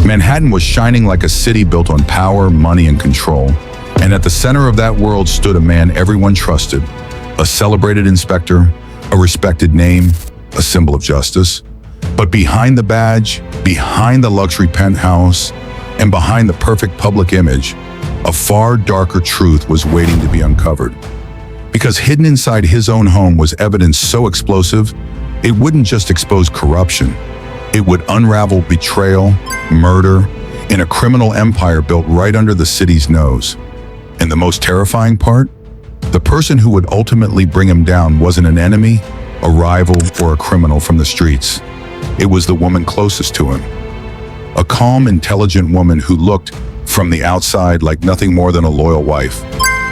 Manhattan was shining like a city built on power, money, and control. And at the center of that world stood a man everyone trusted, a celebrated inspector, a respected name, a symbol of justice. But behind the badge, behind the luxury penthouse, and behind the perfect public image, a far darker truth was waiting to be uncovered. Because hidden inside his own home was evidence so explosive, it wouldn't just expose corruption. It would unravel betrayal, murder, in a criminal empire built right under the city's nose. And the most terrifying part? The person who would ultimately bring him down wasn't an enemy, a rival, or a criminal from the streets. It was the woman closest to him. A calm, intelligent woman who looked, from the outside, like nothing more than a loyal wife.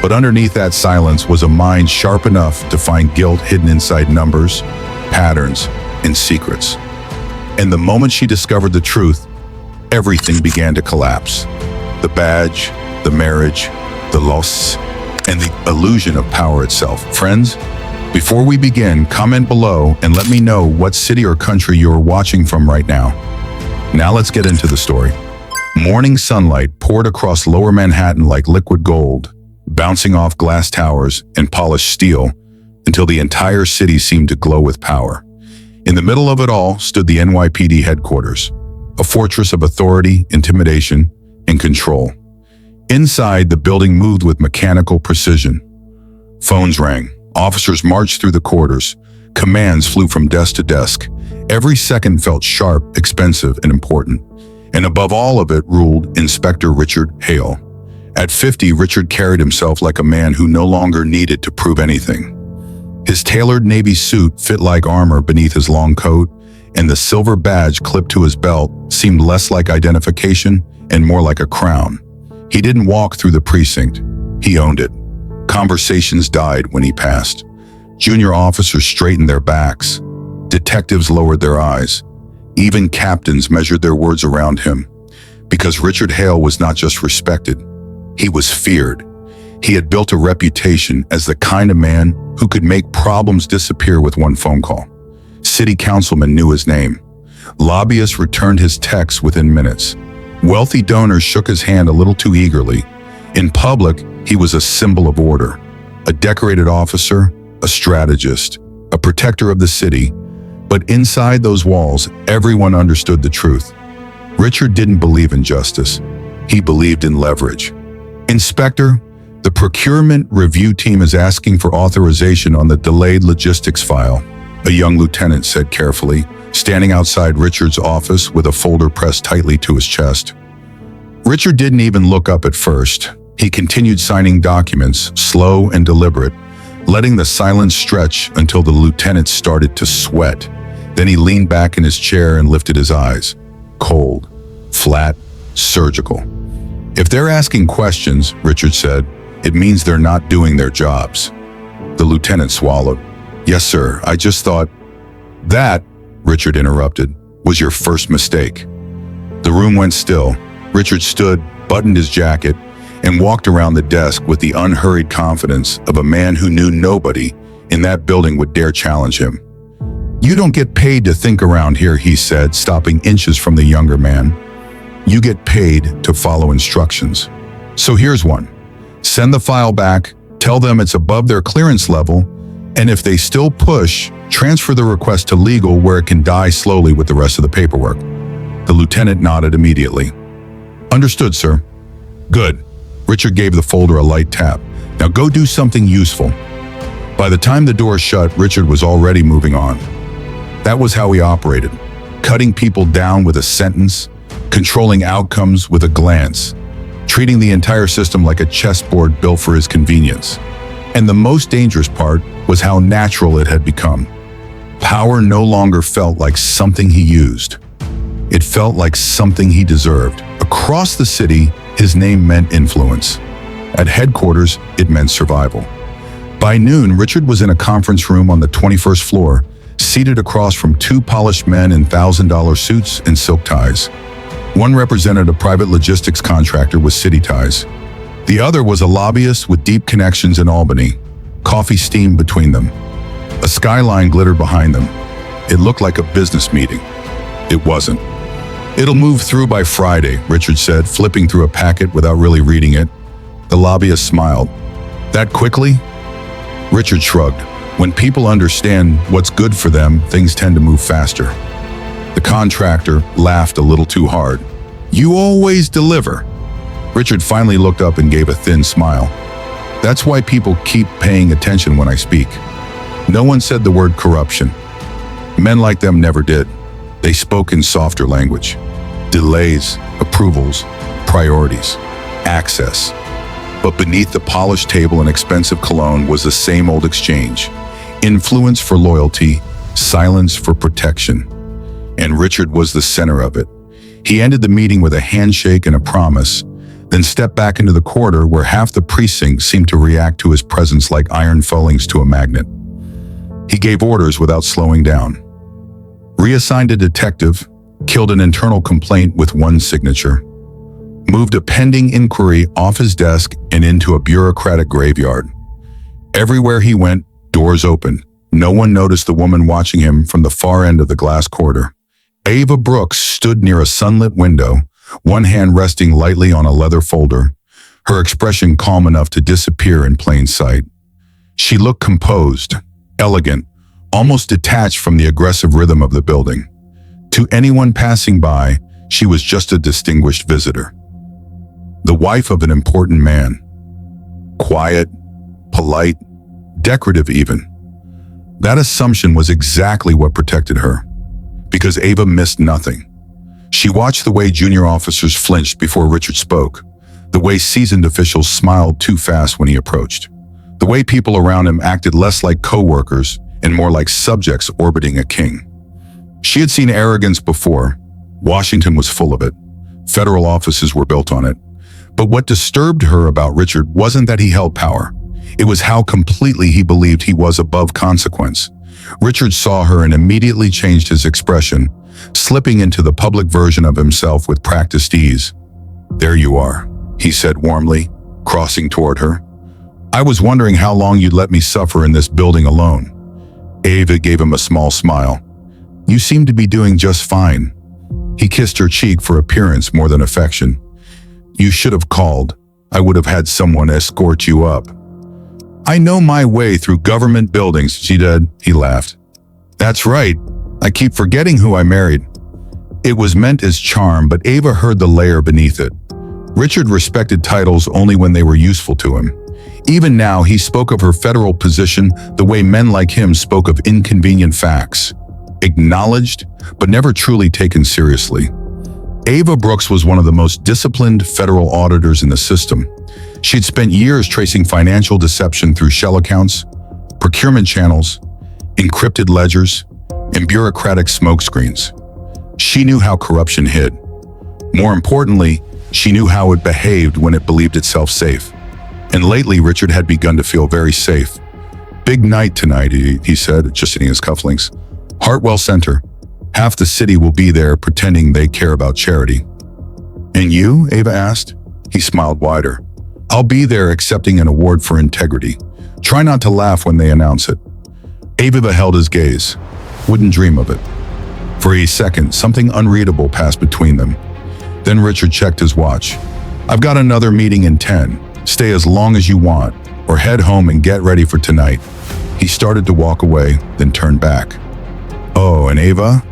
But underneath that silence was a mind sharp enough to find guilt hidden inside numbers, patterns, and secrets. And the moment she discovered the truth, everything began to collapse. The badge, the marriage, the loss, and the illusion of power itself. Friends, before we begin, comment below and let me know what city or country you're watching from right now. Now let's get into the story. Morning sunlight poured across lower Manhattan like liquid gold, bouncing off glass towers and polished steel until the entire city seemed to glow with power. In the middle of it all stood the NYPD headquarters, a fortress of authority, intimidation, and control. Inside, the building moved with mechanical precision. Phones rang, officers marched through the corridors, commands flew from desk to desk. Every second felt sharp, expensive, and important. And above all of it ruled Inspector Richard Hale. At 50, Richard carried himself like a man who no longer needed to prove anything. His tailored navy suit fit like armor beneath his long coat, and the silver badge clipped to his belt seemed less like identification and more like a crown. He didn't walk through the precinct, he owned it. Conversations died when he passed. Junior officers straightened their backs. Detectives lowered their eyes. Even captains measured their words around him. Because Richard Hale was not just respected, he was feared. He had built a reputation as the kind of man who could make problems disappear with one phone call. City councilmen knew his name. Lobbyists returned his texts within minutes. Wealthy donors shook his hand a little too eagerly. In public, he was a symbol of order, a decorated officer, a strategist, a protector of the city. But inside those walls, everyone understood the truth. Richard didn't believe in justice. He believed in leverage. Inspector, the procurement review team is asking for authorization on the delayed logistics file, a young lieutenant said carefully, standing outside Richard's office with a folder pressed tightly to his chest. Richard didn't even look up at first. He continued signing documents, slow and deliberate, letting the silence stretch until the lieutenant started to sweat. Then he leaned back in his chair and lifted his eyes. Cold, flat, surgical. If they're asking questions, Richard said, it means they're not doing their jobs. The lieutenant swallowed. Yes, sir, I just thought... That, Richard interrupted, was your first mistake. The room went still. Richard stood, buttoned his jacket, and walked around the desk with the unhurried confidence of a man who knew nobody in that building would dare challenge him. You don't get paid to think around here, he said, stopping inches from the younger man. You get paid to follow instructions. So here's one. Send the file back, tell them it's above their clearance level, and if they still push, transfer the request to legal where it can die slowly with the rest of the paperwork. The lieutenant nodded immediately. Understood, sir. Good. Richard gave the folder a light tap. Now go do something useful. By the time the door shut, Richard was already moving on. That was how he operated, cutting people down with a sentence, controlling outcomes with a glance, treating the entire system like a chessboard built for his convenience. And the most dangerous part was how natural it had become. Power no longer felt like something he used. It felt like something he deserved. Across the city, his name meant influence. At headquarters, it meant survival. By noon, Richard was in a conference room on the 21st floor, seated across from two polished men in $1,000 suits and silk ties. One represented a private logistics contractor with city ties. The other was a lobbyist with deep connections in Albany. Coffee steamed between them. A skyline glittered behind them. It looked like a business meeting. It wasn't. It'll move through by Friday, Richard said, flipping through a packet without really reading it. The lobbyist smiled. That quickly? Richard shrugged. When people understand what's good for them, things tend to move faster. The contractor laughed a little too hard. You always deliver. Richard finally looked up and gave a thin smile. That's why people keep paying attention when I speak. No one said the word corruption. Men like them never did. They spoke in softer language. Delays, approvals, priorities, access. But beneath the polished table and expensive cologne was the same old exchange. Influence for loyalty, silence for protection. And Richard was the center of it. He ended the meeting with a handshake and a promise, then stepped back into the corridor where half the precinct seemed to react to his presence like iron fillings to a magnet. He gave orders without slowing down. Reassigned a detective, killed an internal complaint with one signature, moved a pending inquiry off his desk and into a bureaucratic graveyard. Everywhere he went, doors opened. No one noticed the woman watching him from the far end of the glass corridor. Ava Brooks stood near a sunlit window, one hand resting lightly on a leather folder, her expression calm enough to disappear in plain sight. She looked composed, elegant, almost detached from the aggressive rhythm of the building. To anyone passing by, she was just a distinguished visitor. The wife of an important man. Quiet, polite, decorative even. That assumption was exactly what protected her, because Ava missed nothing. She watched the way junior officers flinched before Richard spoke, the way seasoned officials smiled too fast when he approached, the way people around him acted less like co-workers and more like subjects orbiting a king. She had seen arrogance before. Washington was full of it. Federal offices were built on it. But what disturbed her about Richard wasn't that he held power. It was how completely he believed he was above consequence. Richard saw her and immediately changed his expression, slipping into the public version of himself with practiced ease. There you are, he said warmly, crossing toward her. I was wondering how long you'd let me suffer in this building alone. Ava gave him a small smile. You seem to be doing just fine. He kissed her cheek for appearance more than affection. You should have called. I would have had someone escort you up. I know my way through government buildings, she did. He laughed. That's right. I keep forgetting who I married. It was meant as charm, but Ava heard the layer beneath it. Richard respected titles only when they were useful to him. Even now, he spoke of her federal position the way men like him spoke of inconvenient facts. Acknowledged, but never truly taken seriously. Ava Brooks was one of the most disciplined federal auditors in the system. She'd spent years tracing financial deception through shell accounts, procurement channels, encrypted ledgers, and bureaucratic smokescreens. She knew how corruption hid. More importantly, she knew how it behaved when it believed itself safe. And lately, Richard had begun to feel very safe. Big night tonight, he said, adjusting his cufflinks. Hartwell Center. Half the city will be there pretending they care about charity. And you? Ava asked. He smiled wider. I'll be there accepting an award for integrity. Try not to laugh when they announce it. Ava held his gaze. Wouldn't dream of it. For a second, something unreadable passed between them. Then Richard checked his watch. I've got another meeting in 10. Stay as long as you want, or head home and get ready for tonight. He started to walk away, then turned back. Oh, and Ava?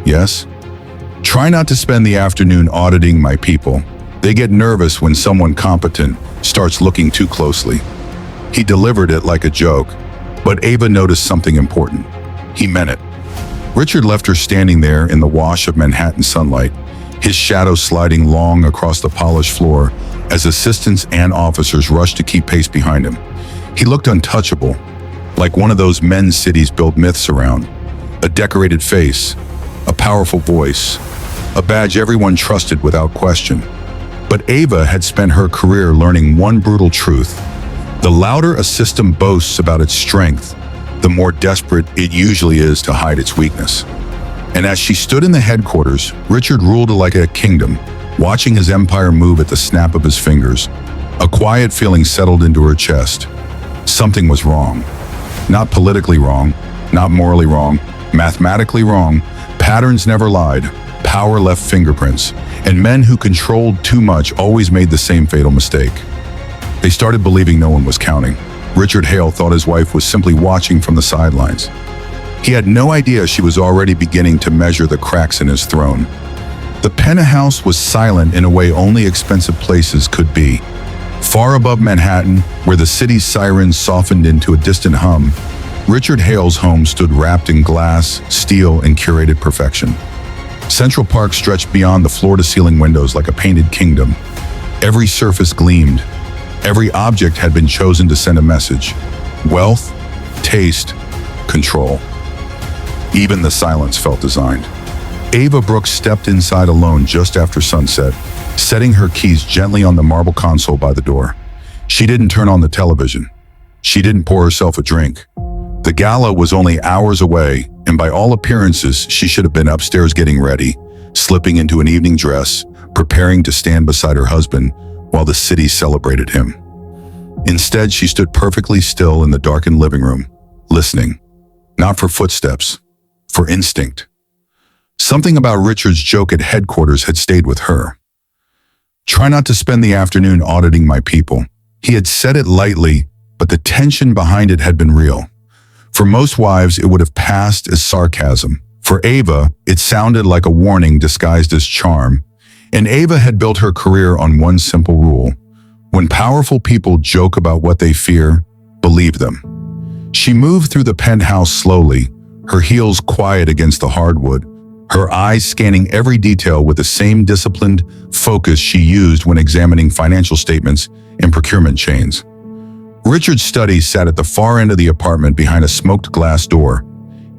Yes? Try not to spend the afternoon auditing my people. They get nervous when someone competent starts looking too closely. He delivered it like a joke, but Ava noticed something important. He meant it. Richard left her standing there in the wash of Manhattan sunlight, his shadow sliding long across the polished floor as assistants and officers rushed to keep pace behind him. He looked untouchable, like one of those men's cities built myths around. A decorated face, a powerful voice, a badge everyone trusted without question. But Ava had spent her career learning one brutal truth. The louder a system boasts about its strength, the more desperate it usually is to hide its weakness. And as she stood in the headquarters, Richard ruled like a kingdom, watching his empire move at the snap of his fingers. A quiet feeling settled into her chest. Something was wrong. Not politically wrong, not morally wrong, mathematically wrong. Patterns never lied. Power left fingerprints, and men who controlled too much always made the same fatal mistake. They started believing no one was counting. Richard Hale thought his wife was simply watching from the sidelines. He had no idea she was already beginning to measure the cracks in his throne. The penthouse was silent in a way only expensive places could be. Far above Manhattan, where the city's sirens softened into a distant hum, Richard Hale's home stood wrapped in glass, steel, and curated perfection. Central Park stretched beyond the floor-to-ceiling windows like a painted kingdom. Every surface gleamed. Every object had been chosen to send a message. Wealth, taste, control. Even the silence felt designed. Ava Brooks stepped inside alone just after sunset, setting her keys gently on the marble console by the door. She didn't turn on the television. She didn't pour herself a drink. The gala was only hours away, and by all appearances, she should have been upstairs getting ready, slipping into an evening dress, preparing to stand beside her husband while the city celebrated him. Instead, she stood perfectly still in the darkened living room, listening, not for footsteps, for instinct. Something about Richard's joke at headquarters had stayed with her. Try not to spend the afternoon auditing my people. He had said it lightly, but the tension behind it had been real. For most wives, it would have passed as sarcasm. For Ava, it sounded like a warning disguised as charm. And Ava had built her career on one simple rule. When powerful people joke about what they fear, believe them. She moved through the penthouse slowly, her heels quiet against the hardwood, her eyes scanning every detail with the same disciplined focus she used when examining financial statements and procurement chains. Richard's study sat at the far end of the apartment behind a smoked glass door.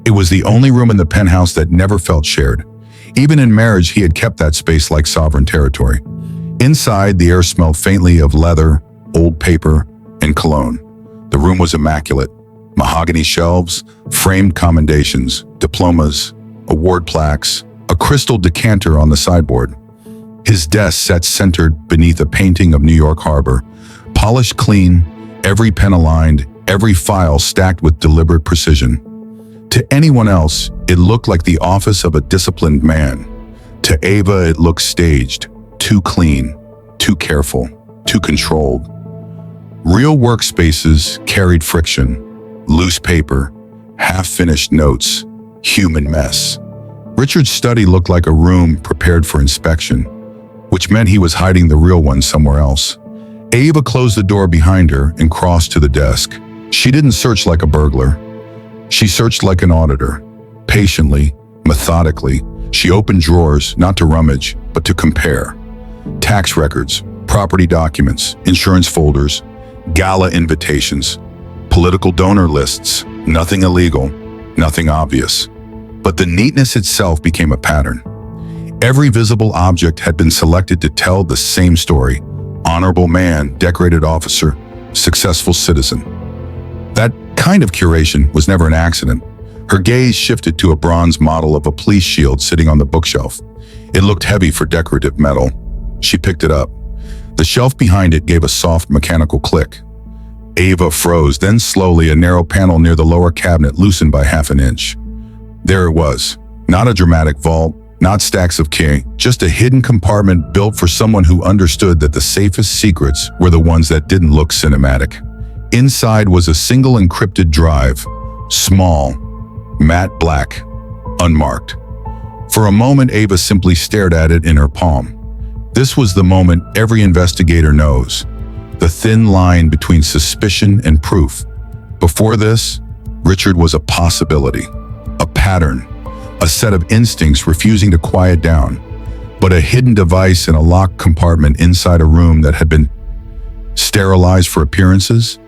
It was the only room in the penthouse that never felt shared. Even in marriage, he had kept that space like sovereign territory. Inside, the air smelled faintly of leather, old paper, and cologne. The room was immaculate. Mahogany shelves, framed commendations, diplomas, award plaques, a crystal decanter on the sideboard. His desk sat centered beneath a painting of New York Harbor, polished clean, every pen aligned, every file stacked with deliberate precision. To anyone else, it looked like the office of a disciplined man. To Ava, it looked staged, too clean, too careful, too controlled. Real workspaces carried friction, loose paper, half-finished notes, human mess. Richard's study looked like a room prepared for inspection, which meant he was hiding the real one somewhere else. Ava closed the door behind her and crossed to the desk. She didn't search like a burglar. She searched like an auditor. Patiently, methodically, she opened drawers not to rummage, but to compare. Tax records, property documents, insurance folders, gala invitations, political donor lists, nothing illegal, nothing obvious. But the neatness itself became a pattern. Every visible object had been selected to tell the same story. Honorable man, decorated officer, successful citizen. That kind of curation was never an accident. Her gaze shifted to a bronze model of a police shield sitting on the bookshelf. It looked heavy for decorative metal. She picked it up. The shelf behind it gave a soft mechanical click. Ava froze, then slowly a narrow panel near the lower cabinet loosened by half an inch. There it was. Not a dramatic vault, not stacks of key, just a hidden compartment built for someone who understood that the safest secrets were the ones that didn't look cinematic. Inside was a single encrypted drive, small, matte black, unmarked. For a moment, Ava simply stared at it in her palm. This was the moment every investigator knows, the thin line between suspicion and proof. Before this, Richard was a possibility, a pattern, a set of instincts refusing to quiet down, but a hidden device in a locked compartment inside a room that had been sterilized for appearances.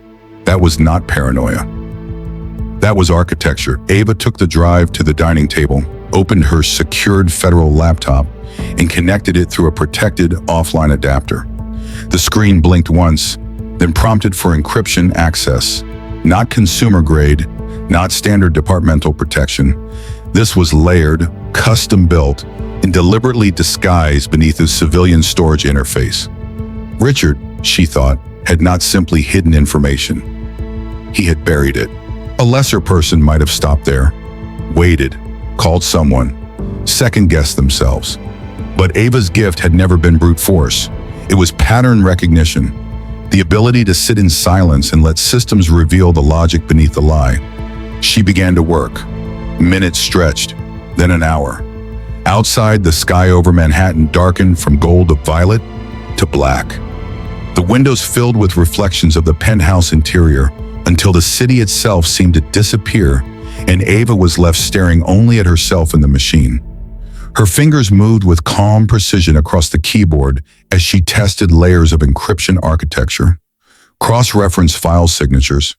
That was not paranoia. That was architecture. Ava took the drive to the dining table, opened her secured federal laptop, and connected it through a protected offline adapter. The screen blinked once, then prompted for encryption access. Not consumer grade, not standard departmental protection. This was layered, custom-built, and deliberately disguised beneath a civilian storage interface. Richard, she thought, had not simply hidden information. He had buried it. A lesser person might have stopped there, waited, called someone, second-guess themselves. But Ava's gift had never been brute force. It was pattern recognition, the ability to sit in silence and let systems reveal the logic beneath the lie. She began to work. Minutes stretched, then an hour. Outside, the sky over Manhattan darkened from gold to violet to black. The windows filled with reflections of the penthouse interior until the city itself seemed to disappear and Ava was left staring only at herself in the machine. Her fingers moved with calm precision across the keyboard as she tested layers of encryption architecture, cross-referenced file signatures,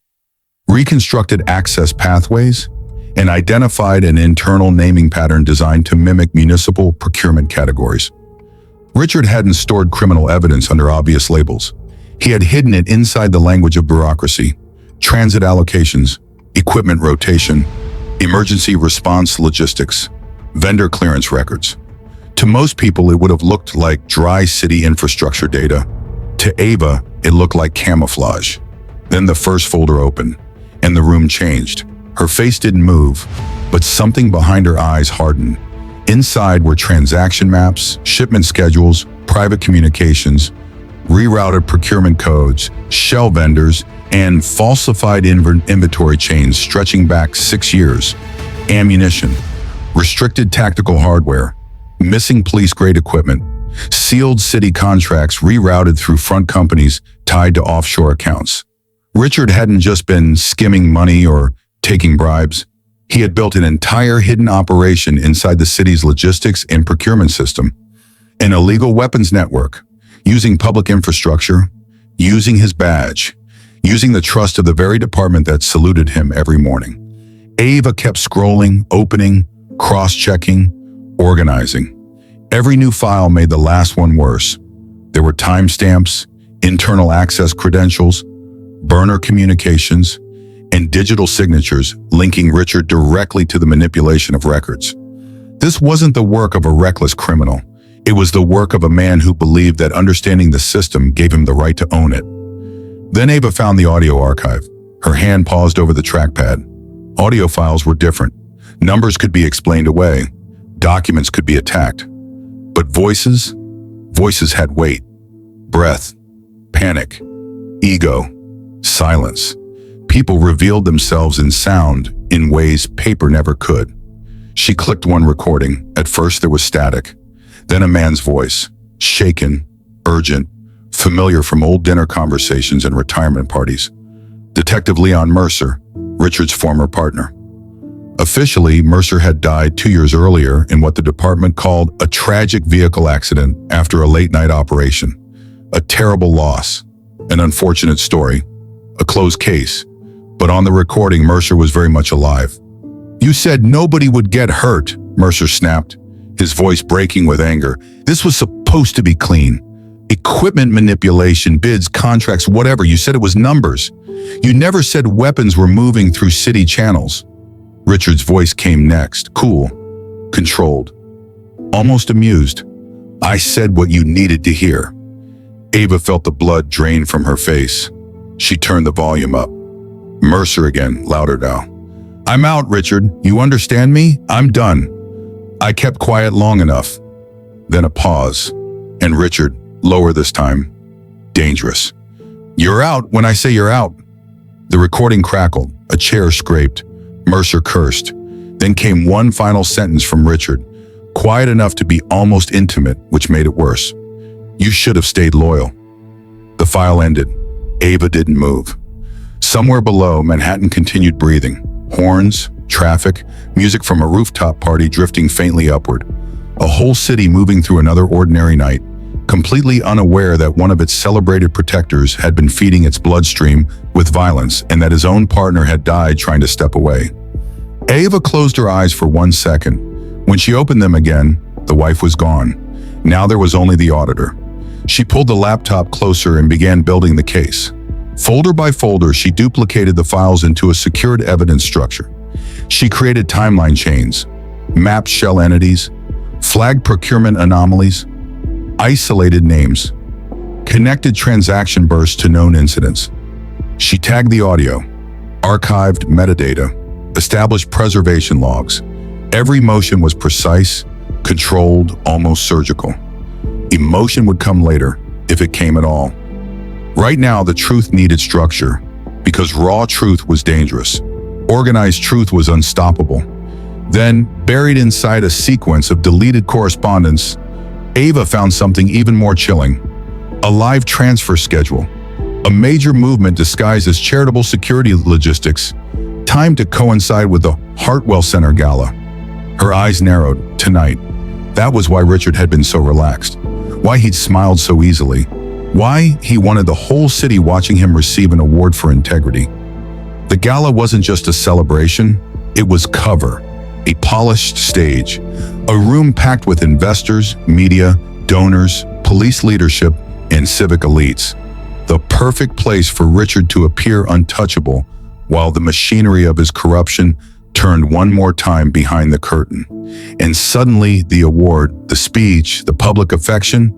reconstructed access pathways, and identified an internal naming pattern designed to mimic municipal procurement categories. Richard hadn't stored criminal evidence under obvious labels. He had hidden it inside the language of bureaucracy, transit allocations, equipment rotation, emergency response logistics, vendor clearance records. To most people, it would have looked like dry city infrastructure data. To Ava, it looked like camouflage. Then the first folder opened, and the room changed. Her face didn't move, but something behind her eyes hardened. Inside were transaction maps, shipment schedules, private communications, rerouted procurement codes, shell vendors, and falsified inventory chains stretching back 6 years. Ammunition, restricted tactical hardware, missing police-grade equipment, sealed city contracts rerouted through front companies tied to offshore accounts. Richard hadn't just been skimming money or taking bribes. He had built an entire hidden operation inside the city's logistics and procurement system, an illegal weapons network, using public infrastructure, using his badge, using the trust of the very department that saluted him every morning. Ava kept scrolling, opening, cross-checking, organizing. Every new file made the last one worse. There were timestamps, internal access credentials, burner communications, and digital signatures linking Richard directly to the manipulation of records. This wasn't the work of a reckless criminal. It was the work of a man who believed that understanding the system gave him the right to own it. Then Ava found the audio archive. Her hand paused over the trackpad. Audio files were different. Numbers could be explained away. Documents could be attacked. But voices had weight, breath, panic, ego, silence. People revealed themselves in sound in ways paper never could. She clicked one recording. At first there was static. Then a man's voice, shaken, urgent, familiar from old dinner conversations and retirement parties. Detective Leon Mercer, Richard's former partner. Officially, Mercer had died 2 years earlier in what the department called a tragic vehicle accident after a late-night operation. A terrible loss, an unfortunate story, a closed case. But on the recording, Mercer was very much alive. "You said nobody would get hurt," Mercer snapped, his voice breaking with anger. "This was supposed to be clean. Equipment manipulation, bids, contracts, whatever. You said it was numbers. You never said weapons were moving through city channels." Richard's voice came next, cool, controlled, almost amused. "I said what you needed to hear." Ava felt the blood drain from her face. She turned the volume up. Mercer again, louder now. "I'm out, Richard. You understand me? I'm done. I kept quiet long enough." Then a pause, and Richard, lower this time, dangerous. "You're out when I say you're out." The recording crackled, a chair scraped. Mercer cursed. Then came one final sentence from Richard, quiet enough to be almost intimate, which made it worse. "You should have stayed loyal." The file ended. Ava didn't move. Somewhere below, Manhattan continued breathing. Horns, traffic, music from a rooftop party drifting faintly upward. A whole city moving through another ordinary night, completely unaware that one of its celebrated protectors had been feeding its bloodstream with violence and that his own partner had died trying to step away. Ava closed her eyes for 1 second. When she opened them again, the wife was gone. Now there was only the auditor. She pulled the laptop closer and began building the case. Folder by folder, she duplicated the files into a secured evidence structure. She created timeline chains, mapped shell entities, flagged procurement anomalies, isolated names, connected transaction bursts to known incidents. She tagged the audio, archived metadata, established preservation logs. Every motion was precise, controlled, almost surgical. Emotion would come later, if it came at all. Right now, the truth needed structure, because raw truth was dangerous. Organized truth was unstoppable. Then, buried inside a sequence of deleted correspondence, Ava found something even more chilling: a live transfer schedule. A major movement disguised as charitable security logistics, timed to coincide with the Hartwell Center Gala. Her eyes narrowed. Tonight. That was why Richard had been so relaxed. Why he'd smiled so easily. Why he wanted the whole city watching him receive an award for integrity. The gala wasn't just a celebration, it was cover. A polished stage. A room packed with investors, media, donors, police leadership, and civic elites. The perfect place for Richard to appear untouchable while the machinery of his corruption turned one more time behind the curtain. And suddenly the award, the speech, the public affection,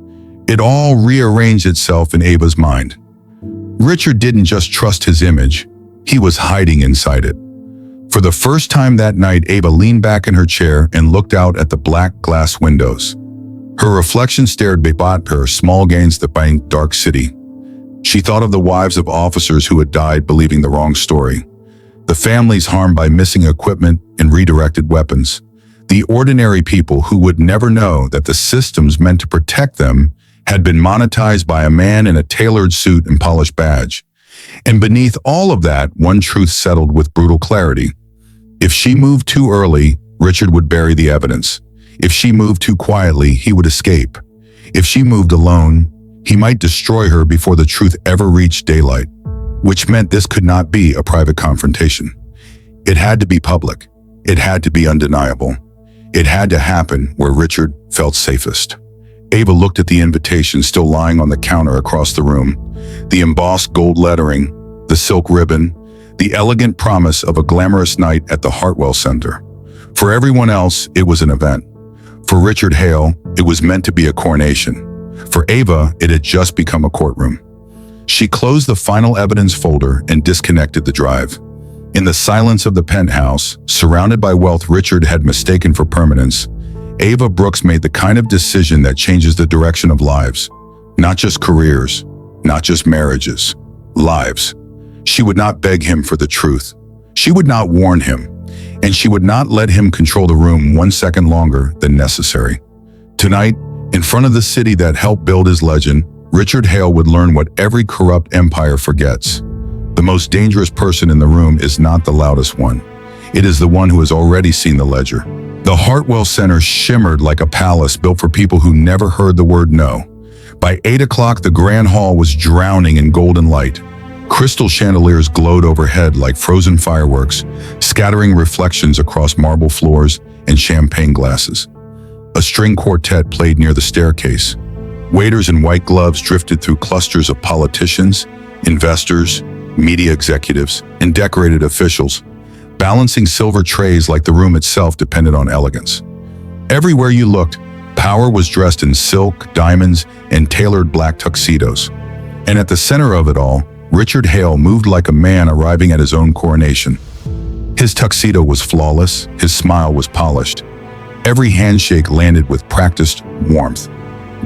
it all rearranged itself in Ava's mind. Richard didn't just trust his image, he was hiding inside it. For the first time that night, Ava leaned back in her chair and looked out at the black glass windows. Her reflection stared at her, small gains that by dark city. She thought of the wives of officers who had died believing the wrong story, the families harmed by missing equipment and redirected weapons, the ordinary people who would never know that the systems meant to protect them had been monetized by a man in a tailored suit and polished badge. And beneath all of that, one truth settled with brutal clarity. If she moved too early, Richard would bury the evidence. If she moved too quietly, he would escape. If she moved alone, he might destroy her before the truth ever reached daylight, which meant this could not be a private confrontation. It had to be public. It had to be undeniable. It had to happen where Richard felt safest. Ava looked at the invitation still lying on the counter across the room. The embossed gold lettering, the silk ribbon, the elegant promise of a glamorous night at the Hartwell Center. For everyone else, it was an event. For Richard Hale, it was meant to be a coronation. For Ava, it had just become a courtroom. She closed the final evidence folder and disconnected the drive. In the silence of the penthouse, surrounded by wealth Richard had mistaken for permanence, Ava Brooks made the kind of decision that changes the direction of lives. Not just careers, not just marriages, lives. She would not beg him for the truth. She would not warn him, and she would not let him control the room 1 second longer than necessary. Tonight, in front of the city that helped build his legend, Richard Hale would learn what every corrupt empire forgets. The most dangerous person in the room is not the loudest one. It is the one who has already seen the ledger. The Hartwell Center shimmered like a palace built for people who never heard the word no. By 8 o'clock, the grand hall was drowning in golden light. Crystal chandeliers glowed overhead like frozen fireworks, scattering reflections across marble floors and champagne glasses. A string quartet played near the staircase. Waiters in white gloves drifted through clusters of politicians, investors, media executives, and decorated officials, balancing silver trays like the room itself depended on elegance. Everywhere you looked, power was dressed in silk, diamonds, and tailored black tuxedos. And at the center of it all, Richard Hale moved like a man arriving at his own coronation. His tuxedo was flawless, his smile was polished. Every handshake landed with practiced warmth.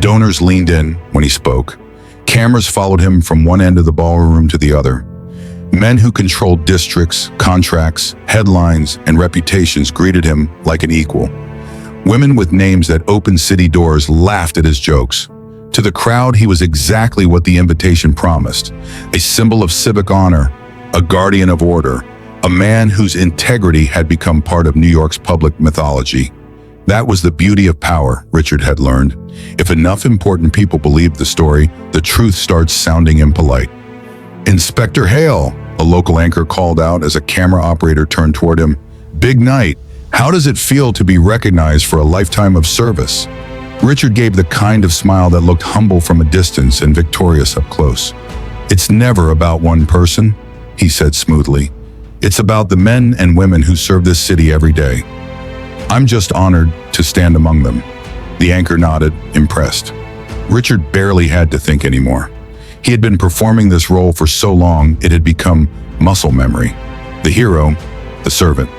Donors leaned in when he spoke. Cameras followed him from one end of the ballroom to the other. Men who controlled districts, contracts, headlines, and reputations greeted him like an equal. Women with names that opened city doors laughed at his jokes. To the crowd, he was exactly what the invitation promised: a symbol of civic honor, a guardian of order, a man whose integrity had become part of New York's public mythology. That was the beauty of power, Richard had learned. If enough important people believed the story, the truth starts sounding impolite. "Inspector Hale," a local anchor called out as a camera operator turned toward him. "Big night. How does it feel to be recognized for a lifetime of service?" Richard gave the kind of smile that looked humble from a distance and victorious up close. "It's never about one person," he said smoothly. "It's about the men and women who serve this city every day. I'm just honored to stand among them." The anchor nodded, impressed. Richard barely had to think anymore. He had been performing this role for so long it had become muscle memory. The hero, the servant,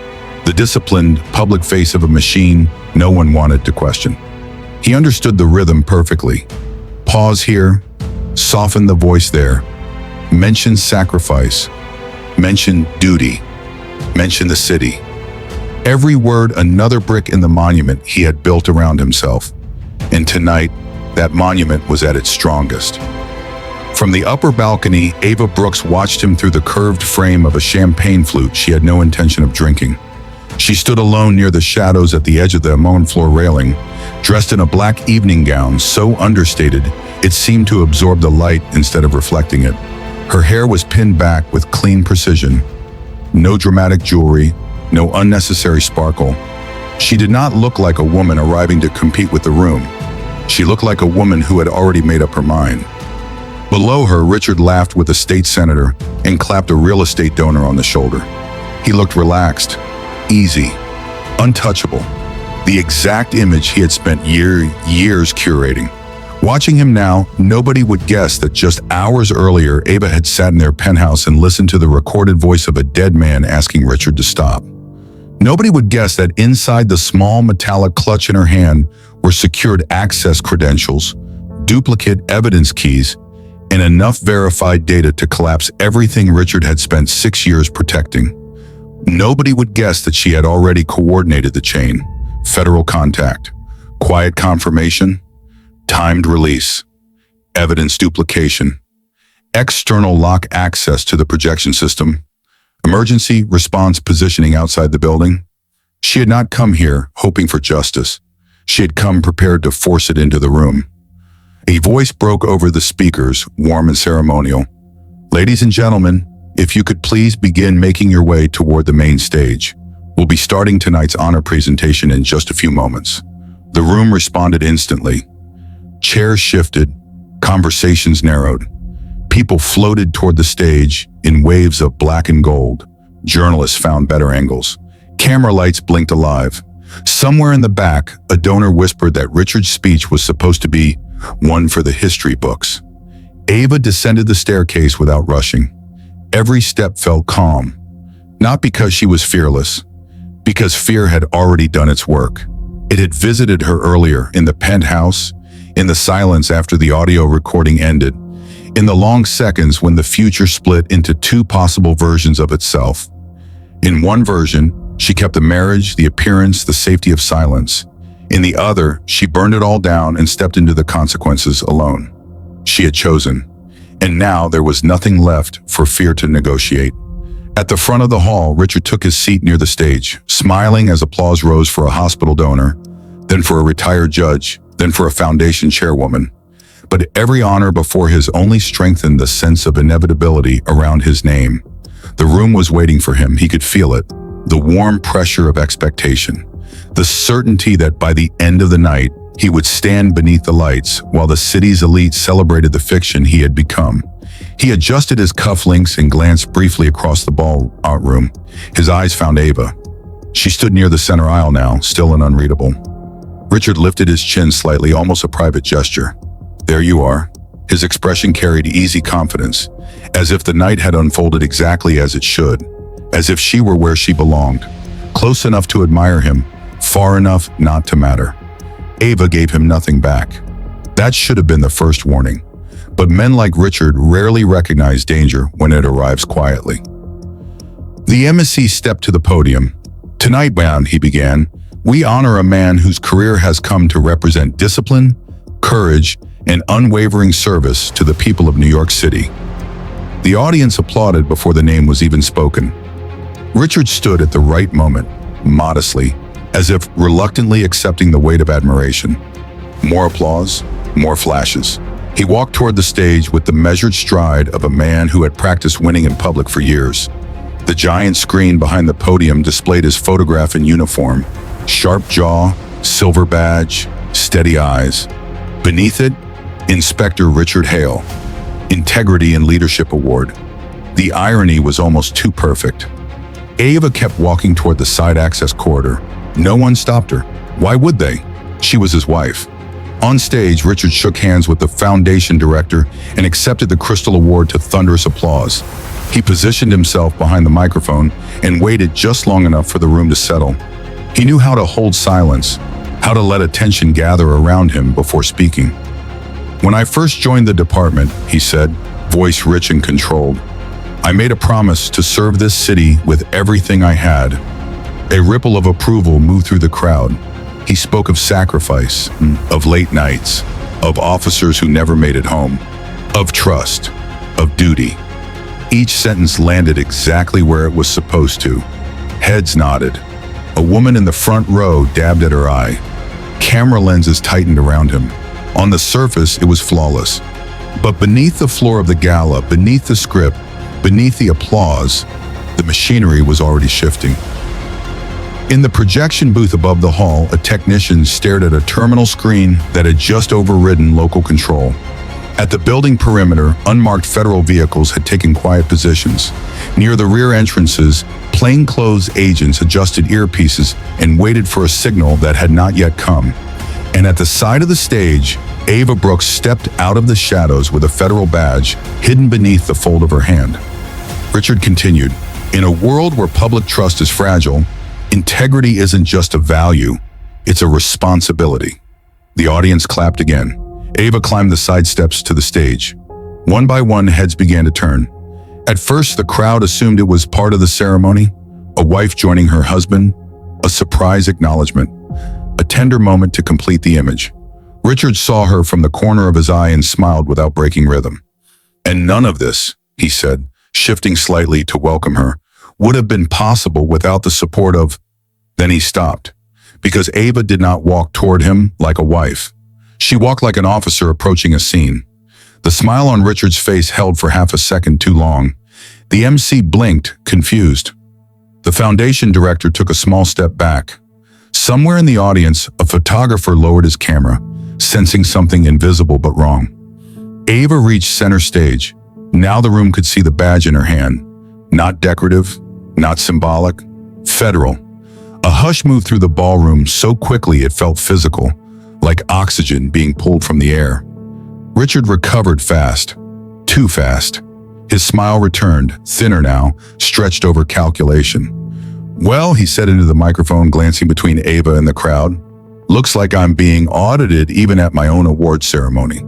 the disciplined, public face of a machine no one wanted to question. He understood the rhythm perfectly. Pause here, soften the voice there, mention sacrifice, mention duty, mention the city. Every word another brick in the monument he had built around himself. And tonight, that monument was at its strongest. From the upper balcony, Ava Brooks watched him through the curved frame of a champagne flute she had no intention of drinking. She stood alone near the shadows at the edge of the amon floor railing, dressed in a black evening gown so understated it seemed to absorb the light instead of reflecting it. Her hair was pinned back with clean precision. No dramatic jewelry, no unnecessary sparkle. She did not look like a woman arriving to compete with the room. She looked like a woman who had already made up her mind. Below her, Richard laughed with a state senator and clapped a real estate donor on the shoulder. He looked relaxed, easy, untouchable, the exact image he had spent years curating. Watching him now, nobody would guess that just hours earlier, Ava had sat in their penthouse and listened to the recorded voice of a dead man asking Richard to stop. Nobody would guess that inside the small metallic clutch in her hand were secured access credentials, duplicate evidence keys, and enough verified data to collapse everything Richard had spent 6 years protecting. Nobody would guess that she had already coordinated the chain: federal contact, quiet confirmation, timed release, evidence duplication, external lock access to the projection system, emergency response positioning outside the building. She had not come here hoping for justice. She had come prepared to force it into the room. A voice broke over the speakers, warm and ceremonial. "Ladies and gentlemen, if you could please begin making your way toward the main stage. We'll be starting tonight's honor presentation in just a few moments." The room responded instantly. Chairs shifted, conversations narrowed. People floated toward the stage in waves of black and gold. Journalists found better angles. Camera lights blinked alive. Somewhere in the back, a donor whispered that Richard's speech was supposed to be one for the history books. Ava descended the staircase without rushing. Every step felt calm, not because she was fearless, because fear had already done its work. It had visited her earlier in the penthouse, in the silence after the audio recording ended, in the long seconds when the future split into two possible versions of itself. In one version, she kept the marriage, the appearance, the safety of silence. In the other, she burned it all down and stepped into the consequences alone. She had chosen, and now there was nothing left for fear to negotiate. At the front of the hall, Richard took his seat near the stage, smiling as applause rose for a hospital donor, then for a retired judge, then for a foundation chairwoman. But every honor before his only strengthened the sense of inevitability around his name. The room was waiting for him. He could feel it, the warm pressure of expectation, the certainty that by the end of the night, he would stand beneath the lights while the city's elite celebrated the fiction he had become. He adjusted his cufflinks and glanced briefly across the ballroom room. His eyes found Ava. She stood near the center aisle now, still and unreadable. Richard lifted his chin slightly, almost a private gesture. "There you are." His expression carried easy confidence, as if the night had unfolded exactly as it should, as if she were where she belonged, close enough to admire him, far enough not to matter. Ava gave him nothing back. That should have been the first warning. But men like Richard rarely recognize danger when it arrives quietly. The embassy stepped to the podium. "Tonight, bound," he began, "we honor a man whose career has come to represent discipline, courage, and unwavering service to the people of New York City." The audience applauded before the name was even spoken. Richard stood at the right moment, modestly, as if reluctantly accepting the weight of admiration. More applause, more flashes. He walked toward the stage with the measured stride of a man who had practiced winning in public for years. The giant screen behind the podium displayed his photograph in uniform, sharp jaw, silver badge, steady eyes. Beneath it, Inspector Richard Hale, Integrity and Leadership Award. The irony was almost too perfect. Ava kept walking toward the side access corridor. No one stopped her. Why would they? She was his wife. On stage, Richard shook hands with the foundation director and accepted the Crystal Award to thunderous applause. He positioned himself behind the microphone and waited just long enough for the room to settle. He knew how to hold silence, how to let attention gather around him before speaking. "When I first joined the department," he said, voice rich and controlled, "I made a promise to serve this city with everything I had." A ripple of approval moved through the crowd. He spoke of sacrifice, of late nights, of officers who never made it home, of trust, of duty. Each sentence landed exactly where it was supposed to. Heads nodded. A woman in the front row dabbed at her eye. Camera lenses tightened around him. On the surface, it was flawless. But beneath the floor of the gala, beneath the script, beneath the applause, the machinery was already shifting. In the projection booth above the hall, a technician stared at a terminal screen that had just overridden local control. At the building perimeter, unmarked federal vehicles had taken quiet positions. Near the rear entrances, plainclothes agents adjusted earpieces and waited for a signal that had not yet come. And at the side of the stage, Ava Brooks stepped out of the shadows with a federal badge hidden beneath the fold of her hand. Richard continued, "In a world where public trust is fragile, integrity isn't just a value, it's a responsibility." The audience clapped again. Ava climbed the side steps to the stage. One by one, heads began to turn. At first, the crowd assumed it was part of the ceremony, a wife joining her husband, a surprise acknowledgement, a tender moment to complete the image. Richard saw her from the corner of his eye and smiled without breaking rhythm. "And none of this," he said, shifting slightly to welcome her, "would have been possible without the support of—" Then he stopped, because Ava did not walk toward him like a wife. She walked like an officer approaching a scene. The smile on Richard's face held for half a second too long. The MC blinked, confused. The foundation director took a small step back. Somewhere in the audience, a photographer lowered his camera, sensing something invisible but wrong. Ava reached center stage. Now the room could see the badge in her hand. Not decorative, not symbolic, federal. A hush moved through the ballroom so quickly it felt physical, like oxygen being pulled from the air. Richard recovered fast, too fast. His smile returned, thinner now, stretched over calculation. "Well," he said into the microphone, glancing between Ava and the crowd, "looks like I'm being audited even at my own award ceremony."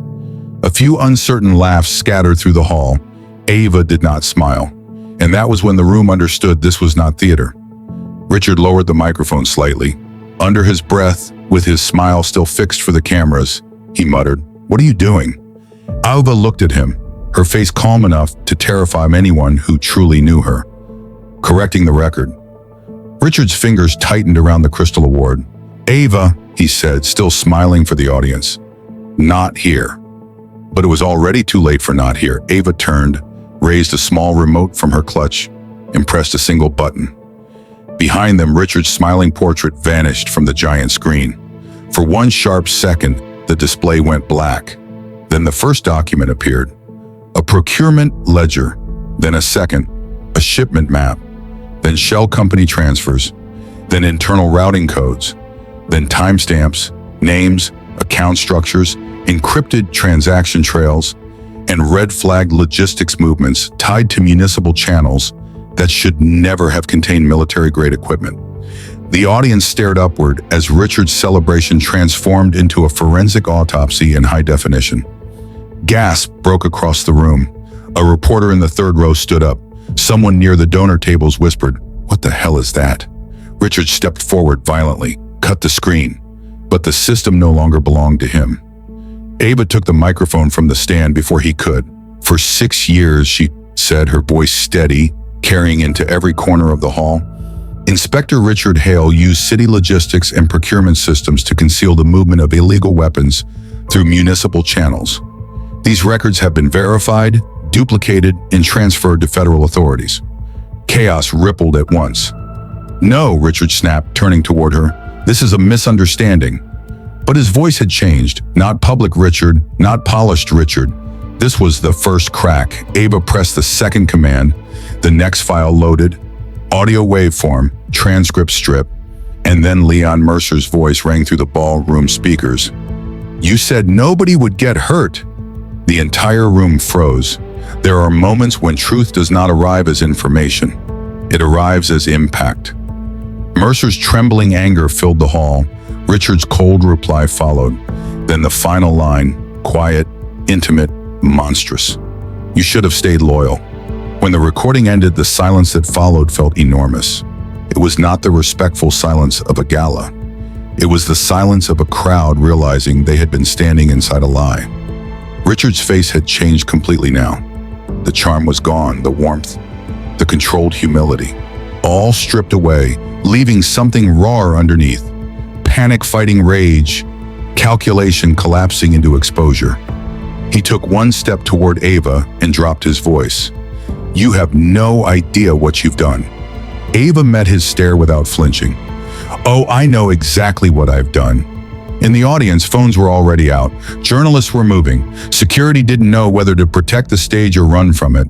A few uncertain laughs scattered through the hall. Ava did not smile, and that was when the room understood this was not theater. Richard lowered the microphone slightly. Under his breath, with his smile still fixed for the cameras, he muttered, "What are you doing?" Ava looked at him, her face calm enough to terrify anyone who truly knew her. "Correcting the record." Richard's fingers tightened around the Crystal Award. "Ava," he said, still smiling for the audience, "not here." But it was already too late for not here. Ava turned, raised a small remote from her clutch, and pressed a single button. Behind them, Richard's smiling portrait vanished from the giant screen. For one sharp second, the display went black. Then the first document appeared. A procurement ledger. Then a second, a shipment map. Then shell company transfers. Then internal routing codes. Then timestamps, names, account structures, encrypted transaction trails, and red-flagged logistics movements tied to municipal channels that should never have contained military-grade equipment. The audience stared upward as Richard's celebration transformed into a forensic autopsy in high definition. Gasp broke across the room. A reporter in the third row stood up. Someone near the donor tables whispered, "What the hell is that?" Richard stepped forward violently, cut the screen, but the system no longer belonged to him. Ava took the microphone from the stand before he could. "For 6 years," she said, her voice steady, carrying into every corner of the hall, Inspector Richard Hale used city logistics and procurement systems to conceal the movement of illegal weapons through municipal channels. These records have been verified, duplicated, and transferred to federal authorities. Chaos rippled at once. "No," Richard snapped, turning toward her. "This is a misunderstanding." But his voice had changed. Not public Richard, not polished Richard. This was the first crack. Ava pressed the second command. The next file loaded. Audio waveform, transcript strip, and then Leon Mercer's voice rang through the ballroom speakers. "You said nobody would get hurt." The entire room froze. There are moments when truth does not arrive as information. It arrives as impact. Mercer's trembling anger filled the hall. Richard's cold reply followed. Then the final line, quiet, intimate, monstrous. You should have stayed loyal. When the recording ended, the silence that followed felt enormous. It was not the respectful silence of a gala. It was the silence of a crowd realizing they had been standing inside a lie. Richard's face had changed completely now. The charm was gone, the warmth, the controlled humility, all stripped away, leaving something raw underneath. Panic fighting rage, calculation collapsing into exposure. He took one step toward Ava and dropped his voice. You have no idea what you've done. Ava met his stare without flinching. Oh, I know exactly what I've done. In the audience, phones were already out. Journalists were moving. Security didn't know whether to protect the stage or run from it.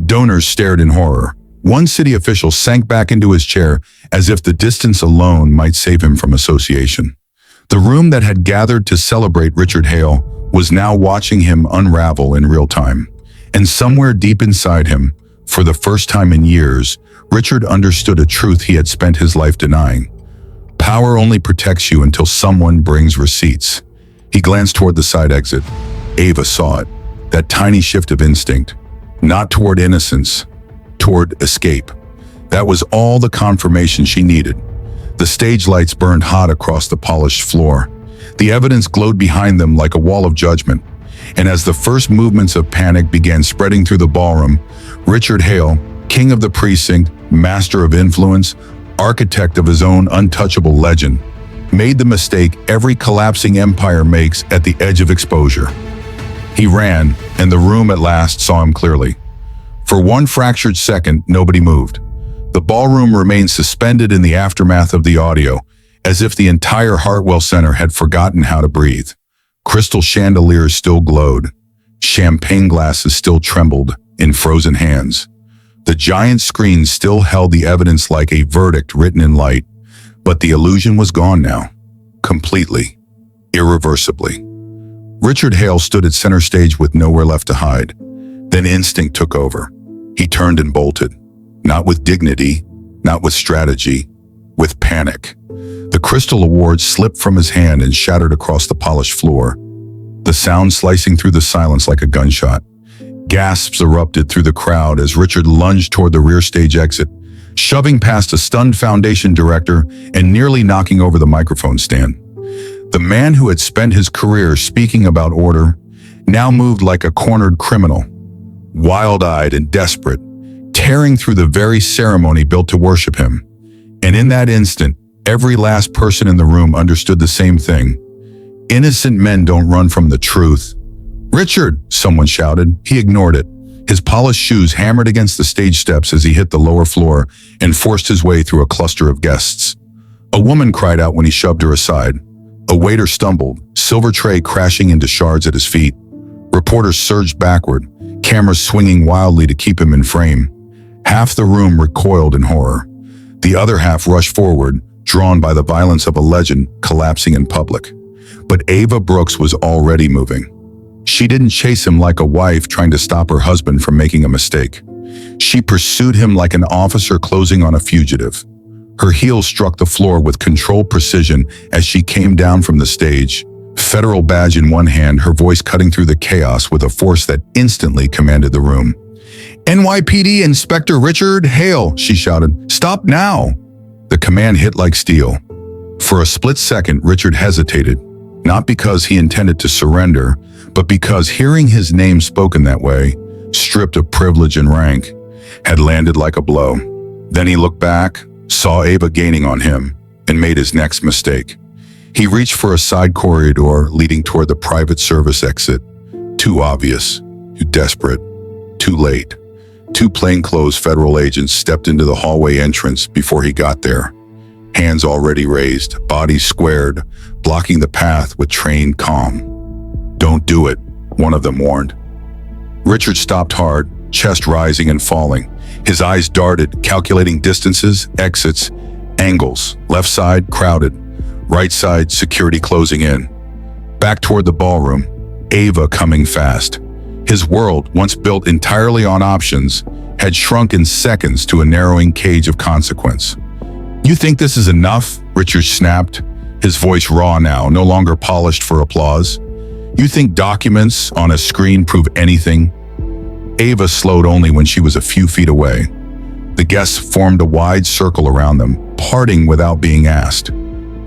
Donors stared in horror. One city official sank back into his chair as if the distance alone might save him from association. The room that had gathered to celebrate Richard Hale was now watching him unravel in real time. And somewhere deep inside him, for the first time in years, Richard understood a truth he had spent his life denying. Power only protects you until someone brings receipts. He glanced toward the side exit. Ava saw it, that tiny shift of instinct, not toward innocence, toward escape. That was all the confirmation she needed. The stage lights burned hot across the polished floor. The evidence glowed behind them like a wall of judgment. And as the first movements of panic began spreading through the ballroom, Richard Hale, king of the precinct, master of influence, architect of his own untouchable legend, made the mistake every collapsing empire makes at the edge of exposure. He ran, and the room at last saw him clearly. For one fractured second, nobody moved. The ballroom remained suspended in the aftermath of the audio, as if the entire Hartwell Center had forgotten how to breathe. Crystal chandeliers still glowed. Champagne glasses still trembled in frozen hands. The giant screen still held the evidence like a verdict written in light, but the illusion was gone now. Completely. Irreversibly. Richard Hale stood at center stage with nowhere left to hide. Then instinct took over. He turned and bolted. Not with dignity, not with strategy, with panic. The crystal award slipped from his hand and shattered across the polished floor, the sound slicing through the silence like a gunshot. Gasps erupted through the crowd as Richard lunged toward the rear stage exit, shoving past a stunned foundation director and nearly knocking over the microphone stand. The man who had spent his career speaking about order now moved like a cornered criminal, wild-eyed and desperate, tearing through the very ceremony built to worship him. And in that instant, every last person in the room understood the same thing. Innocent men don't run from the truth. "Richard!" someone shouted. He ignored it. His polished shoes hammered against the stage steps as he hit the lower floor and forced his way through a cluster of guests. A woman cried out when he shoved her aside. A waiter stumbled, silver tray crashing into shards at his feet. Reporters surged backward, cameras swinging wildly to keep him in frame. Half the room recoiled in horror. The other half rushed forward, drawn by the violence of a legend collapsing in public. But Ava Brooks was already moving. She didn't chase him like a wife trying to stop her husband from making a mistake. She pursued him like an officer closing on a fugitive. Her heels struck the floor with controlled precision as she came down from the stage, federal badge in one hand, her voice cutting through the chaos with a force that instantly commanded the room. "NYPD Inspector Richard Hale," she shouted. "Stop now!" The command hit like steel. For a split second, Richard hesitated, not because he intended to surrender, but because hearing his name spoken that way, stripped of privilege and rank, had landed like a blow. Then he looked back, saw Ava gaining on him, and made his next mistake. He reached for a side corridor leading toward the private service exit. Too obvious, too desperate, too late. Two plainclothes federal agents stepped into the hallway entrance before he got there. Hands already raised, bodies squared, blocking the path with trained calm. "Don't do it," one of them warned. Richard stopped hard, chest rising and falling. His eyes darted, calculating distances, exits, angles. Left side, crowded. Right side, security closing in. Back toward the ballroom, Ava coming fast. His world, once built entirely on options, had shrunk in seconds to a narrowing cage of consequence. "You think this is enough?" Richard snapped, his voice raw now, no longer polished for applause. "You think documents on a screen prove anything?" Ava slowed only when she was a few feet away. The guests formed a wide circle around them, parting without being asked.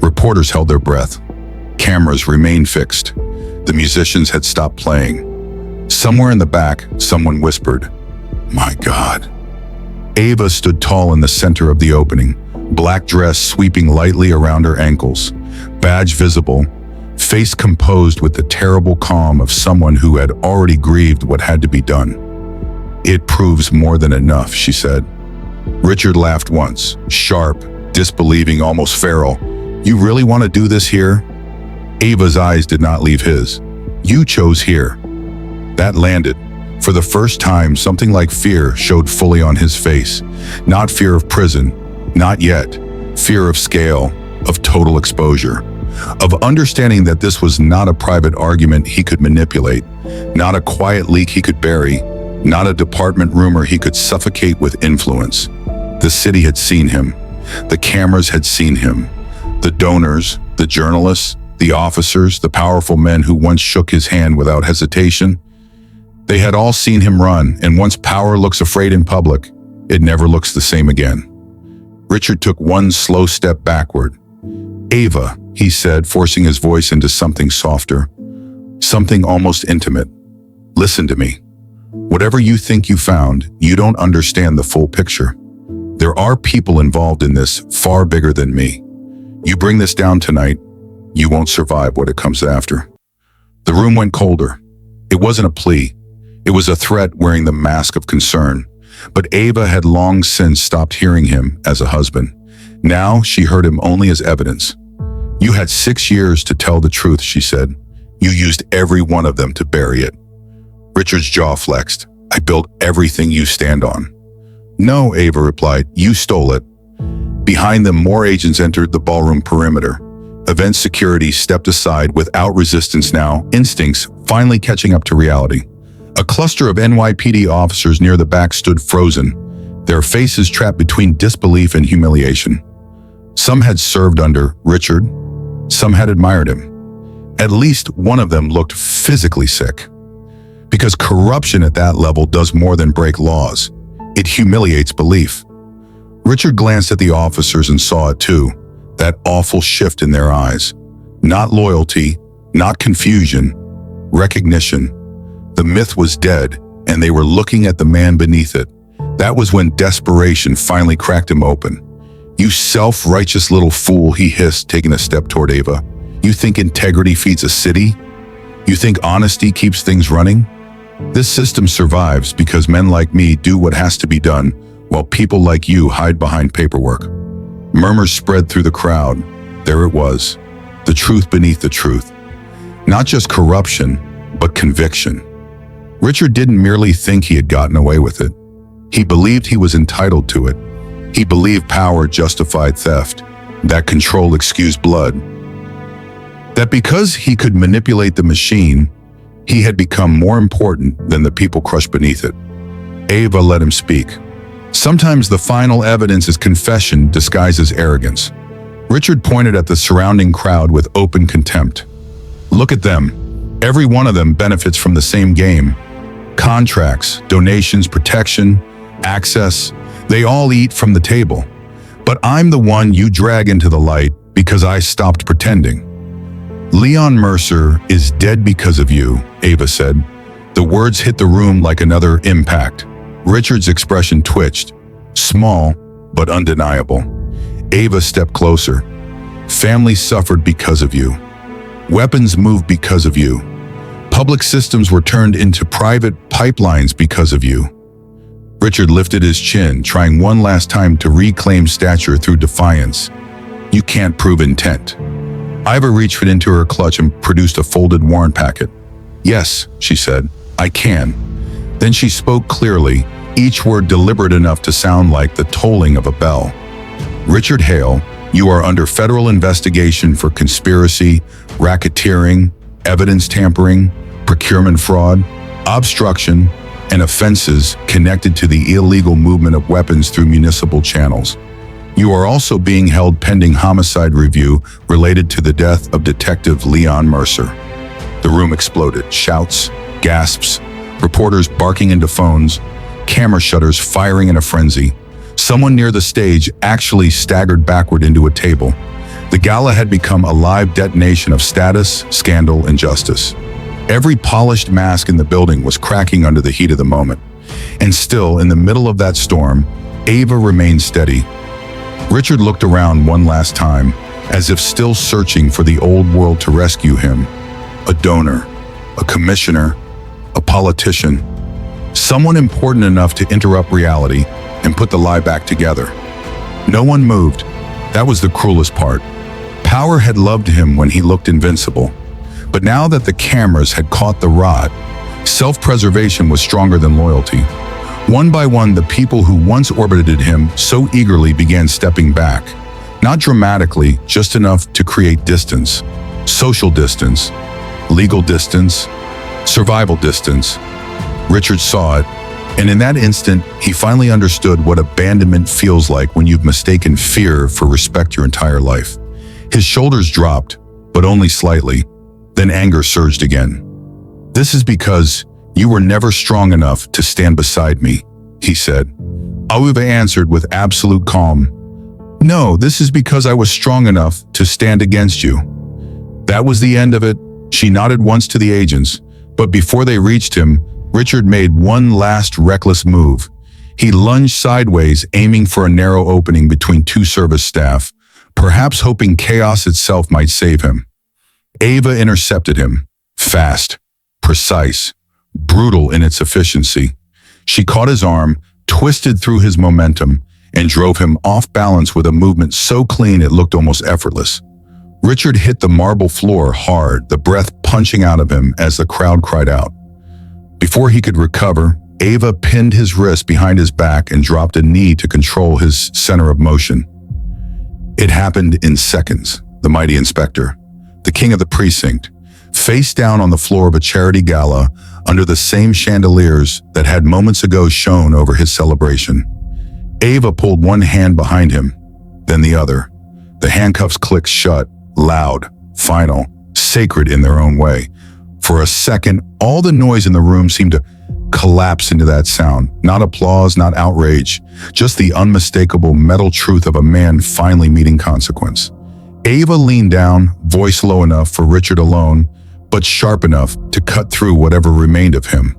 Reporters held their breath. Cameras remained fixed. The musicians had stopped playing. Somewhere in the back, someone whispered, "My God." Ava stood tall in the center of the opening, black dress sweeping lightly around her ankles, badge visible, face composed with the terrible calm of someone who had already grieved what had to be done. "It proves more than enough," she said. Richard laughed once, sharp, disbelieving, almost feral. "You really want to do this here?" Ava's eyes did not leave his. "You chose here." That landed. For the first time, something like fear showed fully on his face. Not fear of prison, not yet. Fear of scale, of total exposure, of understanding that this was not a private argument he could manipulate, not a quiet leak he could bury, not a department rumor he could suffocate with influence. The city had seen him. The cameras had seen him. The donors, the journalists, the officers, the powerful men who once shook his hand without hesitation. They had all seen him run, and once power looks afraid in public, it never looks the same again. Richard took one slow step backward. "Ava," he said, forcing his voice into something softer, something almost intimate. "Listen to me. Whatever you think you found, you don't understand the full picture. There are people involved in this far bigger than me. You bring this down tonight, you won't survive what it comes after." The room went colder. It wasn't a plea. It was a threat wearing the mask of concern. But Ava had long since stopped hearing him as a husband. Now she heard him only as evidence. "You had 6 years to tell the truth," she said. "You used every one of them to bury it." Richard's jaw flexed. "I built everything you stand on." "No," Ava replied, "you stole it." Behind them, more agents entered the ballroom perimeter. Event security stepped aside without resistance now, instincts finally catching up to reality. A cluster of NYPD officers near the back stood frozen, their faces trapped between disbelief and humiliation. Some had served under Richard, some had admired him. At least one of them looked physically sick. Because corruption at that level does more than break laws. It humiliates belief. Richard glanced at the officers and saw it too, that awful shift in their eyes. Not loyalty, not confusion, recognition. The myth was dead, and they were looking at the man beneath it. That was when desperation finally cracked him open. "You self-righteous little fool," he hissed, taking a step toward Ava. "You think integrity feeds a city? You think honesty keeps things running? This system survives because men like me do what has to be done, while people like you hide behind paperwork." Murmurs spread through the crowd. There it was, the truth beneath the truth. Not just corruption, but conviction. Richard didn't merely think he had gotten away with it. He believed he was entitled to it. He believed power justified theft, that control excused blood. That because he could manipulate the machine, he had become more important than the people crushed beneath it. Ava let him speak. Sometimes the final evidence is confession disguised as arrogance. Richard pointed at the surrounding crowd with open contempt. "Look at them. Every one of them benefits from the same game. Contracts, donations, protection, access, they all eat from the table. But I'm the one you drag into the light because I stopped pretending." "Leon Mercer is dead because of you," Ava said. The words hit the room like another impact. Richard's expression twitched, small but undeniable. Ava stepped closer. "Families suffered because of you. Weapons moved because of you. Public systems were turned into private pipelines because of you." Richard lifted his chin, trying one last time to reclaim stature through defiance. "You can't prove intent." Ava reached into her clutch and produced a folded warrant packet. "Yes," she said, "I can." Then she spoke clearly, each word deliberate enough to sound like the tolling of a bell. "Richard Hale, you are under federal investigation for conspiracy, racketeering, evidence tampering, procurement fraud. obstruction, and offenses connected to the illegal movement of weapons through municipal channels. You are also being held pending homicide review related to the death of Detective Leon Mercer. The room exploded. Shouts, gasps, reporters barking into phones, camera shutters firing in a frenzy. Someone near the stage actually staggered backward into a table. The gala had become a live detonation of status, scandal, and justice. Every polished mask in the building was cracking under the heat of the moment. And still, in the middle of that storm, Ava remained steady. Richard looked around one last time, as if still searching for the old world to rescue him. A donor, a commissioner, a politician, someone important enough to interrupt reality and put the lie back together. No one moved. That was the cruelest part. Power had loved him when he looked invincible. But now that the cameras had caught the rot, self-preservation was stronger than loyalty. One by one, the people who once orbited him so eagerly began stepping back. Not dramatically, just enough to create distance. Social distance, legal distance, survival distance. Richard saw it, and in that instant, he finally understood what abandonment feels like when you've mistaken fear for respect your entire life. His shoulders dropped, but only slightly. Then anger surged again. "This is because you were never strong enough to stand beside me," he said. Awiva answered with absolute calm. "No, this is because I was strong enough to stand against you." That was the end of it. She nodded once to the agents, but before they reached him, Richard made one last reckless move. He lunged sideways, aiming for a narrow opening between two service staff, perhaps hoping chaos itself might save him. Ava intercepted him, fast, precise, brutal in its efficiency. She caught his arm, twisted through his momentum, and drove him off balance with a movement so clean it looked almost effortless. Richard hit the marble floor hard, the breath punching out of him as the crowd cried out. Before he could recover, Ava pinned his wrist behind his back and dropped a knee to control his center of motion. It happened in seconds. The mighty inspector, the king of the precinct, face down on the floor of a charity gala under the same chandeliers that had moments ago shone over his celebration. Ava pulled one hand behind him, then the other. The handcuffs clicked shut, loud, final, sacred in their own way. For a second, all the noise in the room seemed to collapse into that sound. Not applause, not outrage, just the unmistakable metal truth of a man finally meeting consequence. Ava leaned down, voice low enough for Richard alone, but sharp enough to cut through whatever remained of him.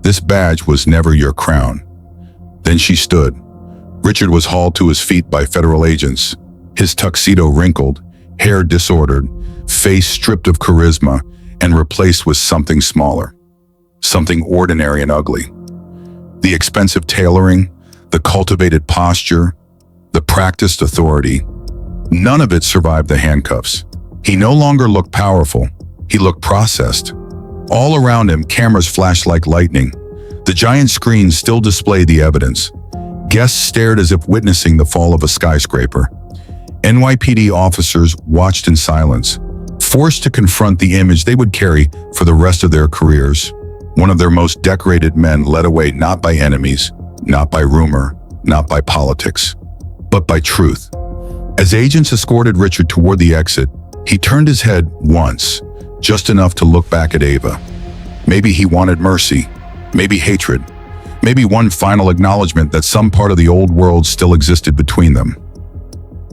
"This badge was never your crown." Then she stood. Richard was hauled to his feet by federal agents, his tuxedo wrinkled, hair disordered, face stripped of charisma, and replaced with something smaller, something ordinary and ugly. The expensive tailoring, the cultivated posture, the practiced authority, none of it survived the handcuffs. He no longer looked powerful, he looked processed. All around him, cameras flashed like lightning. The giant screens still displayed the evidence. Guests stared as if witnessing the fall of a skyscraper. NYPD officers watched in silence, forced to confront the image they would carry for the rest of their careers. One of their most decorated men led away not by enemies, not by rumor, not by politics, but by truth. As agents escorted Richard toward the exit, he turned his head once, just enough to look back at Ava. Maybe he wanted mercy, maybe hatred, maybe one final acknowledgement that some part of the old world still existed between them.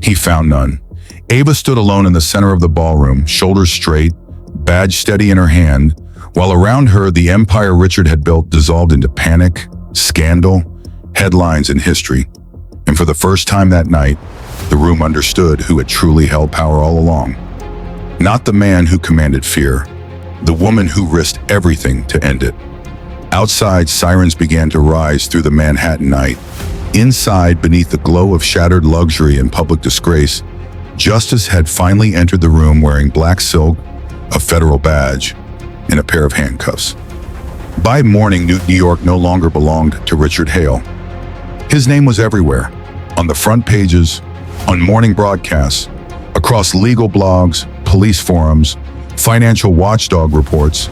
He found none. Ava stood alone in the center of the ballroom, shoulders straight, badge steady in her hand, while around her the empire Richard had built dissolved into panic, scandal, headlines, and history. And for the first time that night, the room understood who had truly held power all along. Not the man who commanded fear, the woman who risked everything to end it. Outside, sirens began to rise through the Manhattan night. Inside, beneath the glow of shattered luxury and public disgrace, Justice had finally entered the room wearing black silk, a federal badge, and a pair of handcuffs. By morning, New York no longer belonged to Richard Hale. His name was everywhere, on the front pages, on morning broadcasts, across legal blogs, police forums, financial watchdog reports,